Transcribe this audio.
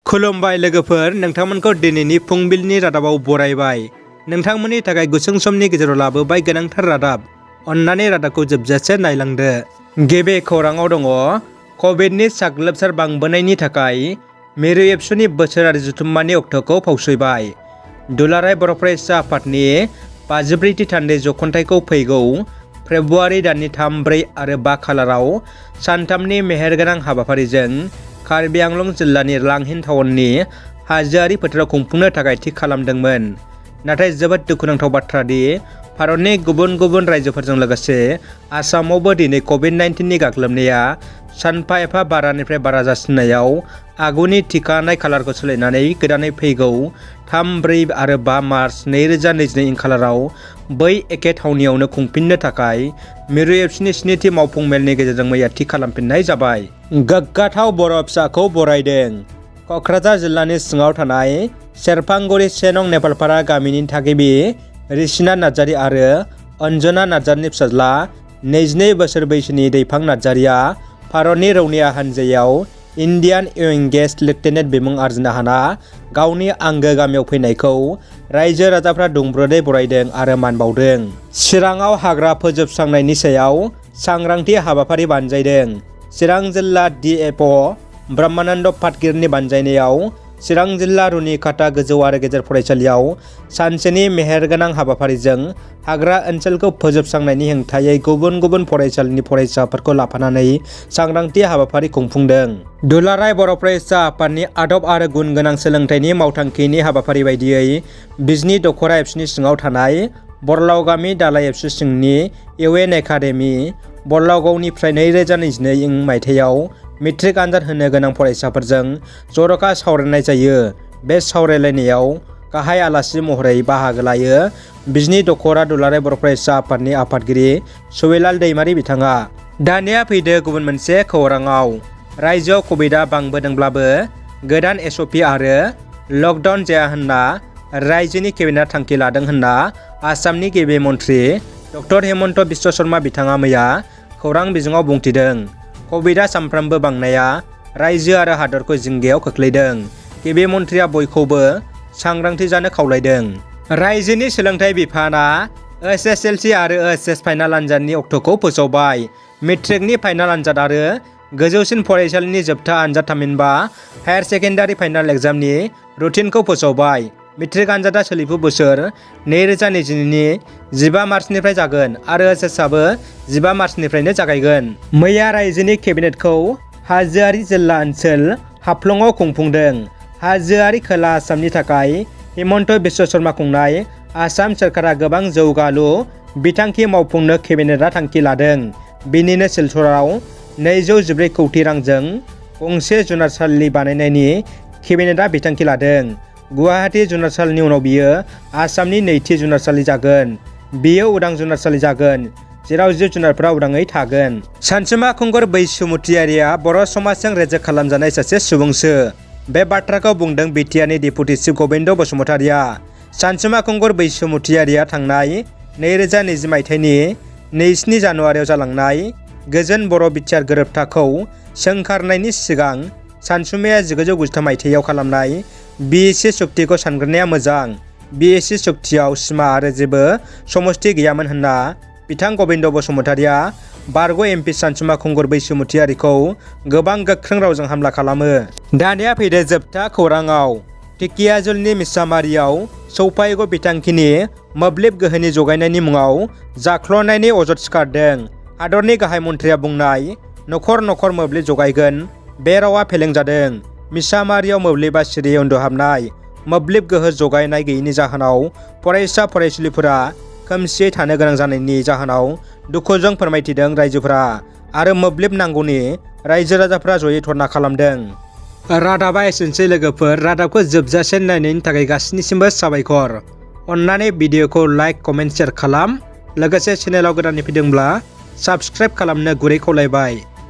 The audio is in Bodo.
खुलुमबाय लोगोफोर, नोंथांमोनखौ दिनैनि फुंबिलिनि रादाबाव बरायबाय। नोंथांमोननि थाखाय गुसुं समनि गेजेराव लाबोबाय गोनांथार रादाब। अन्नानै रादाबखौ जोबजासे नायलांदो। गिबि खौराङाव दङ, कभिडनि साग्लोबसार बांबोनायनि थाखाय मिरु एबसुनि बोसोरारि जथुम्मानि अक्ट'खौ फावसयबाय। दुलाराय बर' फरायसा आफादनि 54थि थान्दै जख'न्थाइखौ फैगौ फेब्रुवारि दाननि 3, 4 आरो 5 खालाराव सानथामनि मेहेरगोनां हाबाफारिजों कार्बि आंलं जिल्लानि लांहिन टाउननि हाजोआरि फोथाराव खुंफुंनो थाखाय थि खालामदोंमोन। नाथाय जोबोद दुखुनांथाव बाथ्रा दि भारतनि गुबुन गुबुन रायजोफोरजों लोगोसे आसामावबो दिनै कभिड-19नि गाग्लोबनाया सानफा एफा बारानिफ्राय बारा जासिननायाव आगुनि थिखानाय खालारखौ सोलायनानै गोदानै फैगौ 3, 4 आरो 5 मार्च 2022 खालाराव बै एखे थावनियावनो खुंफिननो थाखाय मिरु एबसुनि 7थि मावफुं मेलनि गेजेरजों मैया थि खालामफिननाय जाबाय। गोग्गाथाव बर' फिसाखौ बरायदों। क'क्राझार जिल्लानि सिङाव थानाय सेरफांगुरि 1 नं नेपालपारा गामिनि थागिबि रिसिना नार्जारि आरो अन्जना नार्जारिनि फिसाज्ला 22 बोसोर बैसोनि दैफां नार्जारिया भारतनि रौनिया हानजायाव इन्डियान विंगेस्ट लेफ्टिनेन्ट बिमुं आरजिनो हाना गावनि आंगो गामियाव फैनायखौ रायजो राजाफ्रा दुंब्रुदै बरायदों आरो मान बावदों। चिराङाव हाग्रा फोजोबस्रांनायनि सायाव सांग्रांथि हाबाफारि बानजायदों। चिरां जिल्ला DFO ब्रह्मानन्द पाटगिरिनि बानजायनायाव चिरां जिल्ला रुनिकाटा गोजौ आरो गेजेर फरायसालियाव सानसेनि मेहेरगोनां हाबाफारिजों हाग्रा ओनसोलखौ फोजोबस्रांनायनि हेंथायै गुबुन गुबुन फरायसालिनि फरायसाफोरखौ लाफानानै सांग्रांथि हाबाफारि खुंफुंदों। दुलाराय बर' फरायसा आफादनि आदब आरो गुन गोनां सोलोंथाइनि मावथांखिनि हाबाफारि बायदियै बिजनि दख'रा एबसुनि सिङाव थानाय बरलावगामि दालाइ एबसु सिंनि UN एकाडेमि बरलावगावनिफ्राय 2022 मायथाइयाव मेट्रिक आनजाद होनो गोनां फरायसाफोरजों जर'खा सावरायनाय जायो। बे सावरायलायनायाव गाहाय आलासि महरै बाहागो लायो बिजनि दख'रा दुलाराय बर' फरायसा आफादनि आफादगिरि सुबिलाल दैमारि बिथाङा। दानिया फैदो गुबुन मोनसे खौराङाव। रायजोआव कभिडआ बांबोदोंब्लाबो गोदान SOP आरो लकडाउन जाया होनना रायजोनि केबिनेटआ थांखि लादों होनना आसामनि गिबि मन्थ्रि डक्टर हेमन्त बिश्व शर्मा बिथाङा मैया खौरां बिजोङाव बुंथिदों। कभिडआ सानफ्रोमबो बांनाया रायजो आरो हादरखौ जिंगायाव खोख्लैदों। गिबि मन्थ्रिया बयखौबो सांग्रांथि जानो खावलायदों। रायजोनि सोलोंथाइ बिफाना SSLC आरो HS फाइनाल आनजादनि अक्ट'खौ फोसावबाय। मेट्रिकनि फाइनाल आनजाद आरो गोजौसिन फरायसालिनि जोबथा आनजाद थामहिनबा हायार सेकेन्डारि फाइनाल एग्जामनि रुटिनखौ फोसावबाय। मेट्रिक आनजादा सोलिफु बोसोर 2022नि 15 मार्चनिफ्राय जागोन आरो HSआबो 15 मार्चनिफ्रायनो जागायगोन। मैया रायजोनि केबिनेटखौ हाजोआरि जिल्ला ओनसोल हाफ्लंआव खुंफुंदों। हाजोआरि खोला आसामनि थाखाय हेमन्त बिश्व शर्मा खुंनाय आसाम सोरखारा गोबां जौगालु बिथांखि मावफुंनो केबिनेटआ थांखि लादों। बेनिनो सिलचराव 214 कौटि रांजों गंसे जुनारसालि बानायनायनि केबिनेटआ बिथांखि लादों। गुवाहाटी जुनारसालिनि उनाव बियो आसामनि नैथि जुनारसालि जागोन। बियो उदां जुनारसालि जागोन जेराव जिब जुनारफोरा उदाङै थागोन। सानसुमा खुंगुर बैसुमुतियारिया बर' समाजजों रेजेक्ट खालामजानाय सासे सुबुंसो। बे बाथ्राखौ बुंदों BTAनि डेपुटि चिफ गबिन्द बसुमतारिया। सानसुमा खुंगुर बैसुमुतियारिया थांनाय 2020 मायथाइनि 27 जानुवारियाव जालांनाय गोजोन बर' बिटिआर गोरोबथाखौ सोंखारनायनि सिगां सानसुमाया 1993 मायथाइयाव खालामनाय BSC सुक्तिखौ सानग्रोनाया मोजां। BSC सुक्तियाव सिमा आरो जेबो समस्ति गैयामोन होनना बिथां गबिन्द बसुमतारिया बारग' MP सानसुमा खुंगुर बैसुमुतियारिखौ गोबां गोख्रों रावजों हामला खालामो। दानिया फैदो जोबथा खौराङाव। ढेकियाजुलिनि मिसामारियाव सौफायगौ बिथांखिनि मोब्लिब गोहोनि जगायनायनि मुङाव जाख्ल'नायनि अजद सिखारदों। हादरनि गाहाय मन्थ्रिया बुंनाय नखर नखर मोब्लिब जगायगोन बे रावा फेलें जादों। मिसामारियाव मोब्लिबा सिरियै उन्दुहाबनाय। मोब्लिब गोहो जगायनाय गैयैनि जाहोनाव फरायसा फरायसुलिफोरा खोमसियै थानो गोनां जानायनि जाहोनाव दुखुजों फोरमायथिदों रायजोफोरा आरो मोब्लिब नांगौनि रायजो राजाफोरा जयै धरना खालामदों। रादाबा एसेनोसै लोगोफोर। रादाबखौ जोबजासे नायनायनि थाखाय गासैनिसिमबो साबायखर। अन्नानै भिडिअखौ लाइक कमेन्ट शेयार खालाम। लोगोसे चेनेलाव गोदानै फैदोंब्ला साबस्क्राइब खालामनो गुरै खावलायबाय।